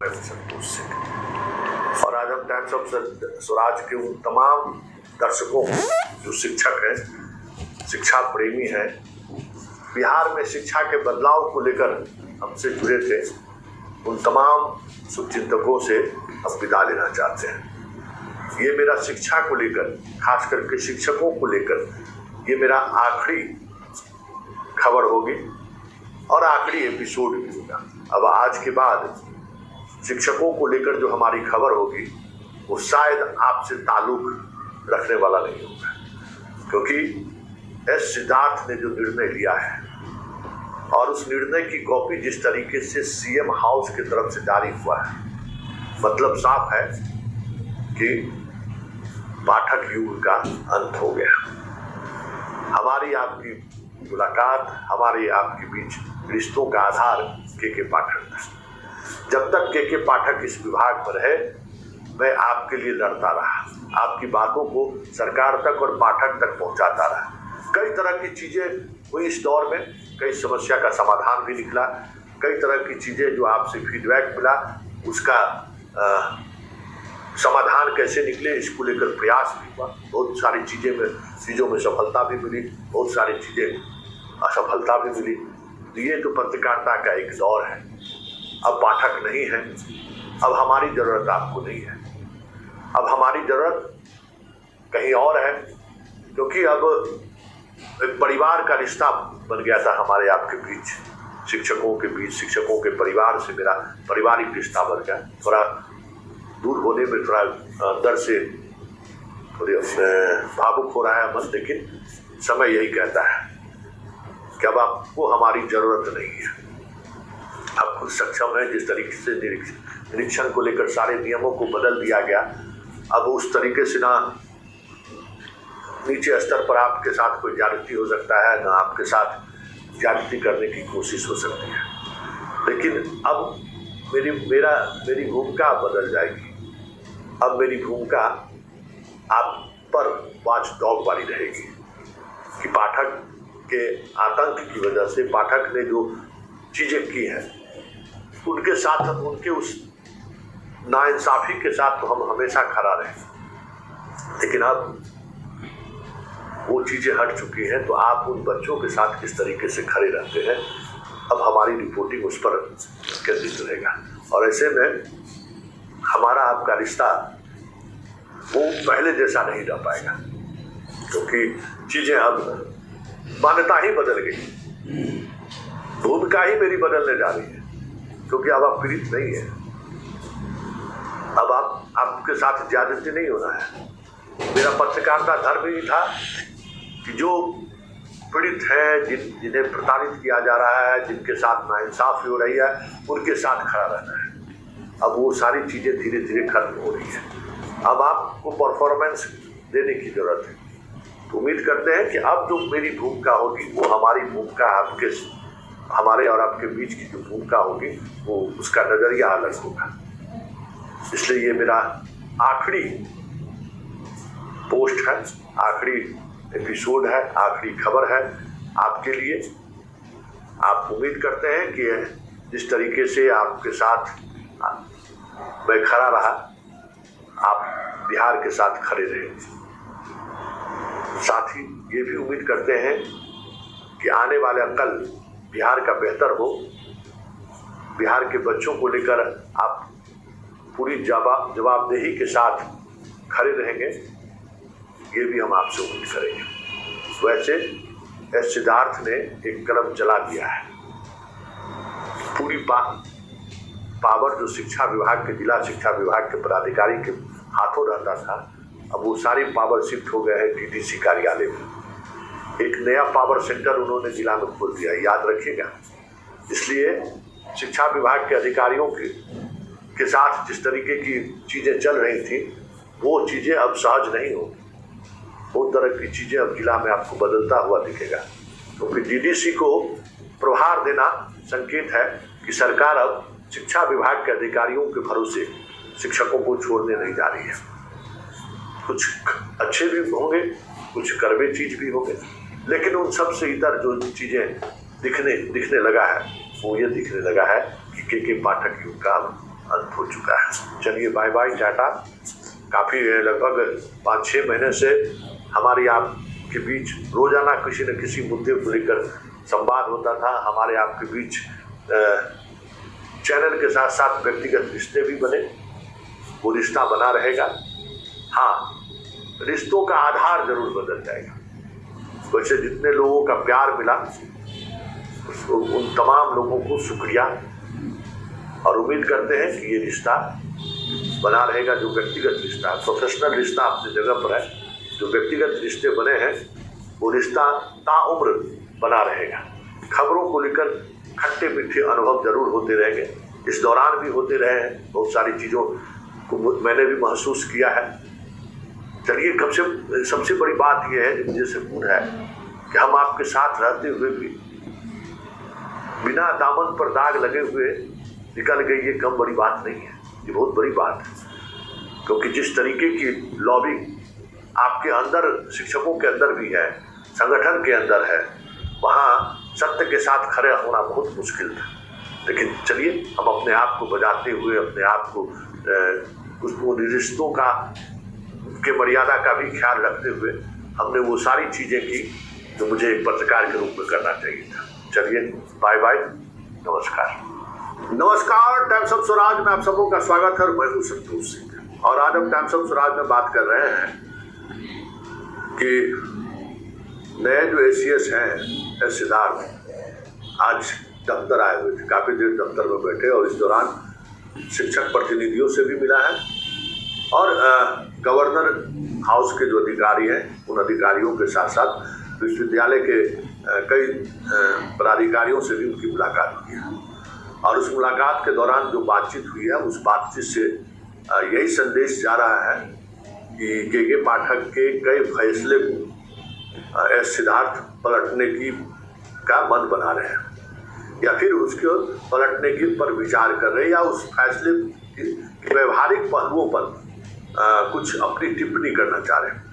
संतोष सिंह। और आज हम टाइम्स ऑफ स्वराज के उन तमाम दर्शकों जो शिक्षक हैं, शिक्षा प्रेमी हैं, बिहार में शिक्षा के बदलाव को लेकर हमसे जुड़े थे, उन तमाम शुभचिंतकों से हम विदा लेना चाहते हैं। ये मेरा शिक्षा को लेकर, खास करके शिक्षकों को लेकर, ये मेरा आखिरी खबर होगी और आखिरी एपिसोड भी होगा। अब आज के बाद शिक्षकों को लेकर जो हमारी खबर होगी वो शायद आपसे ताल्लुक रखने वाला नहीं होगा, क्योंकि एस सिद्धार्थ ने जो निर्णय लिया है और उस निर्णय की कॉपी जिस तरीके से सीएम हाउस की तरफ से जारी हुआ है, मतलब साफ है कि पाठक युग का अंत हो गया। हमारी आपकी मुलाकात, हमारे आपके बीच रिश्तों का आधार के पाठक था। जब तक के पाठक इस विभाग में रहे, मैं आपके लिए लड़ता रहा, आपकी बातों को सरकार तक और पाठक तक पहुंचाता रहा। कई तरह की चीजें हुई इस दौर में, कई समस्या का समाधान भी निकला, कई तरह की चीजें जो आपसे फीडबैक मिला उसका समाधान कैसे निकले इसको लेकर प्रयास भी हुआ। बहुत सारी चीज़ों में सफलता भी मिली, बहुत सारी चीज़ें असफलता भी मिली। तो ये तो पत्रकारिता का एक दौर है। अब पाठक नहीं है, अब हमारी ज़रूरत आपको नहीं है, अब हमारी ज़रूरत कहीं और है, क्योंकि अब एक परिवार का रिश्ता बन गया था हमारे आपके बीच, शिक्षकों के बीच, शिक्षकों के परिवार से मेरा पारिवारिक रिश्ता बन गया। थोड़ा दूर होने में थोड़ा अंदर से थोड़ी भावुक हो रहा है मन, लेकिन समय यही कहता है कि अब आपको हमारी ज़रूरत नहीं है। आप खुद सक्षम है, जिस तरीके से निरीक्षण को लेकर सारे नियमों को बदल दिया गया, अब उस तरीके से ना नीचे स्तर पर आपके साथ कोई ज्यादती हो सकता है, ना आपके साथ ज्यादती करने की कोशिश हो सकती है। लेकिन अब मेरी भूमिका बदल जाएगी। अब मेरी भूमिका आप पर वॉच डॉग वाली रहेगी कि पाठक के आतंक की वजह से, पाठक ने जो चीज़ें की हैं उनके साथ हम, उनके उस नाइंसाफ़ी के साथ तो हम हमेशा खड़ा रहे। लेकिन अब वो चीज़ें हट चुकी हैं, तो आप उन बच्चों के साथ किस तरीके से खड़े रहते हैं, अब हमारी रिपोर्टिंग उस पर केंद्रित रहेगा। और ऐसे में हमारा आपका रिश्ता वो पहले जैसा नहीं रह पाएगा, क्योंकि चीज़ें अब मान्यता ही बदल गई, भूमिका ही मेरी बदलने जा रही है, क्योंकि अब आप पीड़ित नहीं है, अब आपके साथ ज्यादती नहीं होना है। मेरा पत्रकारिता धर्म ही था कि जो पीड़ित है, जिन्हें प्रताड़ित किया जा रहा है, जिनके साथ नाइंसाफ़ी हो रही है, उनके साथ खड़ा रहना है। अब वो सारी चीज़ें धीरे धीरे खत्म हो रही है। अब आपको परफॉर्मेंस देने की ज़रूरत है। तो उम्मीद करते हैं कि अब जो मेरी भूमिका होगी वो हमारी भूमिका, हमारे और आपके बीच की जो भूमिका होगी वो उसका नज़रिया अलग होगा। इसलिए ये मेरा आखिरी पोस्ट है, आखिरी एपिसोड है, आखिरी खबर है आपके लिए। आप उम्मीद करते हैं कि जिस तरीके से आपके साथ मैं खड़ा रहा, आप बिहार के साथ खड़े रहे। साथ ही ये भी उम्मीद करते हैं कि आने वाला कल बिहार का बेहतर हो, बिहार के बच्चों को लेकर आप पूरी जवाबदेही के साथ खड़े रहेंगे, ये भी हम आपसे उम्मीद करेंगे। वैसे एस सिद्धार्थ ने एक कदम चला दिया है। पूरी पावर जो शिक्षा विभाग के, जिला शिक्षा विभाग के पदाधिकारी के हाथों रहता था, अब वो सारी पावर शिफ्ट हो गया है डीडीसी कार्यालय में। एक नया पावर सेंटर उन्होंने जिला में खोल दिया, याद रखिएगा। इसलिए शिक्षा विभाग के अधिकारियों के साथ जिस तरीके की चीज़ें चल रही थी, वो चीज़ें अब सहज नहीं होंगी। बहुत तरह की चीज़ें अब जिला में आपको बदलता हुआ दिखेगा, क्योंकि डीडीसी को प्रभार देना संकेत है कि सरकार अब शिक्षा विभाग के अधिकारियों के भरोसे शिक्षकों को छोड़ने नहीं जा रही है। कुछ अच्छे भी होंगे, कुछ कड़वे चीज भी होंगे, लेकिन उन सब से इतर जो चीज़ें दिखने लगा है वो ये दिखने लगा है कि के पाठक युग का अंत हो चुका है। चलिए बाय बाय, टाटा। काफ़ी लगभग 5-6 महीने से हमारी आपके बीच रोजाना किसी न किसी मुद्दे को लेकर संवाद होता था। हमारे आपके बीच चैनल के साथ साथ व्यक्तिगत रिश्ते भी बने, वो रिश्ता बना रहेगा। हाँ, रिश्तों का आधार जरूर बदल जाएगा। वैसे जितने लोगों का प्यार मिला उन तमाम लोगों को शुक्रिया, और उम्मीद करते हैं कि ये रिश्ता बना रहेगा। जो व्यक्तिगत रिश्ता, प्रोफेशनल रिश्ता अपनी जगह पर है, जो व्यक्तिगत रिश्ते बने हैं वो रिश्ता ताउम्र बना रहेगा। खबरों को लेकर खट्टे मीठे अनुभव जरूर होते रहेंगे, इस दौरान भी होते रहे हैं। बहुत सारी चीज़ों को मैंने भी महसूस किया है। चलिए, सबसे बड़ी बात यह है जो मुझे सुकून है कि हम आपके साथ रहते हुए भी बिना दामन पर दाग लगे हुए निकल गई, ये कम बड़ी बात नहीं है, ये बहुत बड़ी बात है। क्योंकि जिस तरीके की लॉबिंग आपके अंदर, शिक्षकों के अंदर भी है, संगठन के अंदर है, वहाँ सत्य के साथ खड़े होना बहुत मुश्किल था। लेकिन चलिए, हम अपने आप को बचाते हुए, अपने आप को उन रिश्तों का के मर्यादा का भी ख्याल रखते हुए हमने वो सारी चीज़ें की जो मुझे एक पत्रकार के रूप में करना चाहिए था। चलिए बाय बाय, नमस्कार। टाइम्स ऑफ स्वराज में आप सबों का स्वागत है। मैं हूं संतोष सिंह, और आज हम टाइम्स ऑफ स्वराज में बात कर रहे हैं कि नए जो एसीएस हैं, एस सिद्धार्थ, आज दफ्तर आए हुए थे। काफ़ी देर दफ्तर में बैठे, और इस दौरान शिक्षक प्रतिनिधियों से भी मिला है, और गवर्नर हाउस के जो अधिकारी हैं उन अधिकारियों के साथ साथ विश्वविद्यालय के कई पदाधिकारियों से भी उनकी मुलाकात हुई है। और उस मुलाकात के दौरान जो बातचीत हुई है, उस बातचीत से यही संदेश जा रहा है कि के पाठक के कई फैसले को एस सिद्धार्थ पलटने का मन बना रहे हैं, या फिर उसके पलटने के पर विचार कर रहे हैं, या उस फैसले के व्यवहारिक पहलुओं पर कुछ अपनी टिप्पणी करना चाह रहे हैं।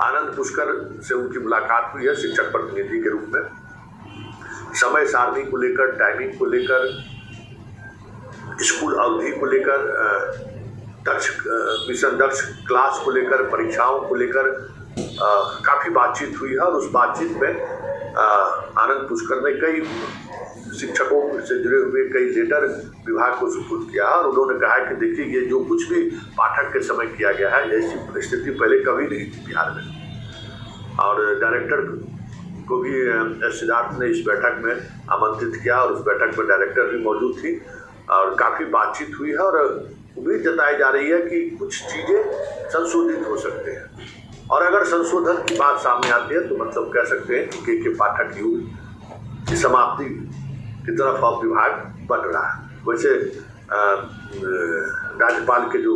आनंद पुष्कर से उनकी मुलाकात हुई है शिक्षक प्रतिनिधि के रूप में। समय सारणी को लेकर, टाइमिंग को लेकर, स्कूल अवधि को लेकर, मिशन दक्ष क्लास को लेकर, परीक्षाओं को लेकर काफ़ी बातचीत हुई है। और उस बातचीत में आनंद पुष्कर ने कई शिक्षकों से जुड़े हुए कई लेटर विभाग को सुपुर्द किया, और उन्होंने कहा कि देखिए, ये जो कुछ भी पाठक के समय किया गया है, ऐसी परिस्थिति पहले कभी नहीं थी बिहार में। और डायरेक्टर को भी एस सिद्धार्थ ने इस बैठक में आमंत्रित किया, और उस बैठक में डायरेक्टर भी मौजूद थी, और काफ़ी बातचीत हुई है। और उम्मीद जताई जा रही है कि कुछ चीज़ें संशोधित हो सकते हैं, और अगर संशोधन की बात सामने आती है तो मतलब कह सकते हैं कि के पाठक युग की समाप्ति की तरफ अब विभाग बढ़ रहा है। वैसे राज्यपाल के जो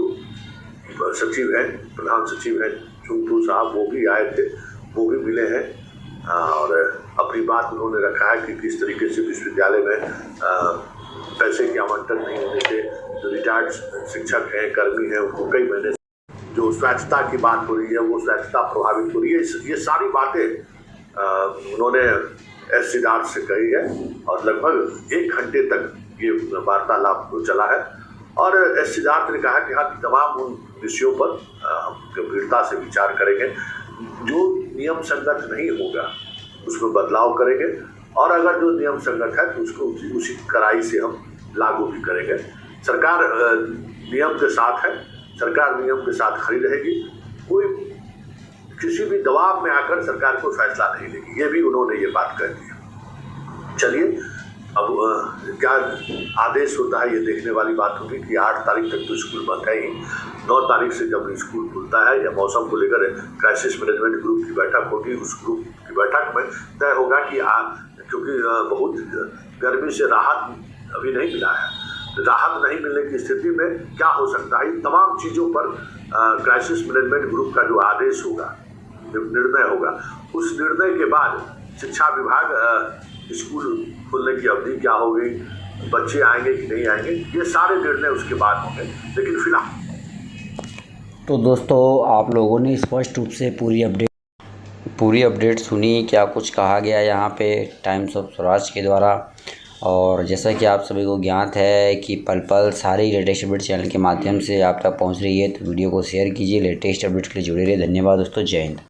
सचिव हैं, प्रधान सचिव हैं चुंटू साहब, वो भी आए थे, वो भी मिले हैं, और अपनी बात उन्होंने रखा है कि किस तरीके से विश्वविद्यालय में पैसे के आवंटन नहीं होने से जो रिटायर्ड शिक्षक हैं, कर्मी हैं, उनको कई महीने जो स्वच्छता की बात हो रही है, वो स्वच्छता प्रभावित हो रही है। ये सारी बातें उन्होंने एस सिद्धार्थ से कही है, और लगभग 1 घंटे तक ये वार्तालाप चला है। और एस सिद्धार्थ ने कहा कि हाँ, तमाम उन विषयों पर हम गंभीरता से विचार करेंगे, जो नियम संगत नहीं होगा उसमें बदलाव करेंगे, और अगर जो नियम संगत है तो उसको उसी कड़ाई से हम लागू भी करेंगे। सरकार नियम के साथ है, सरकार नियम के साथ खड़ी रहेगी, कोई किसी भी दबाव में आकर सरकार को फैसला नहीं लेगी, ये भी उन्होंने ये बात कह दी। चलिए, अब क्या आदेश होता है ये देखने वाली बात होगी कि 8 तारीख तक तो स्कूल बंद है ही। 9 तारीख से जब स्कूल खुलता है, या मौसम को लेकर क्राइसिस मैनेजमेंट ग्रुप की बैठक होगी, उस ग्रुप की बैठक में तय होगा कि क्योंकि बहुत गर्मी से राहत अभी नहीं मिला है, राहत नहीं मिलने की स्थिति में क्या हो सकता है, इन तमाम चीज़ों पर क्राइसिस मैनेजमेंट ग्रुप का जो आदेश होगा, जो निर्णय होगा, उस निर्णय के बाद शिक्षा विभाग स्कूल खुलने की अवधि क्या होगी, बच्चे आएंगे कि नहीं आएंगे, ये सारे निर्णय उसके बाद होंगे। लेकिन फिलहाल तो दोस्तों, आप लोगों ने स्पष्ट रूप से पूरी अपडेट सुनी, क्या कुछ कहा गया यहाँ पे टाइम्स ऑफ स्वराज के द्वारा। और जैसा कि आप सभी को ज्ञात है कि पल पल सारी लेटेस्ट अपडेट चैनल के माध्यम से आप तक पहुंच रही है, तो वीडियो को शेयर कीजिए। लेटेस्ट अपडेट के लिए जुड़े रहिए। धन्यवाद दोस्तों, जय हिंद।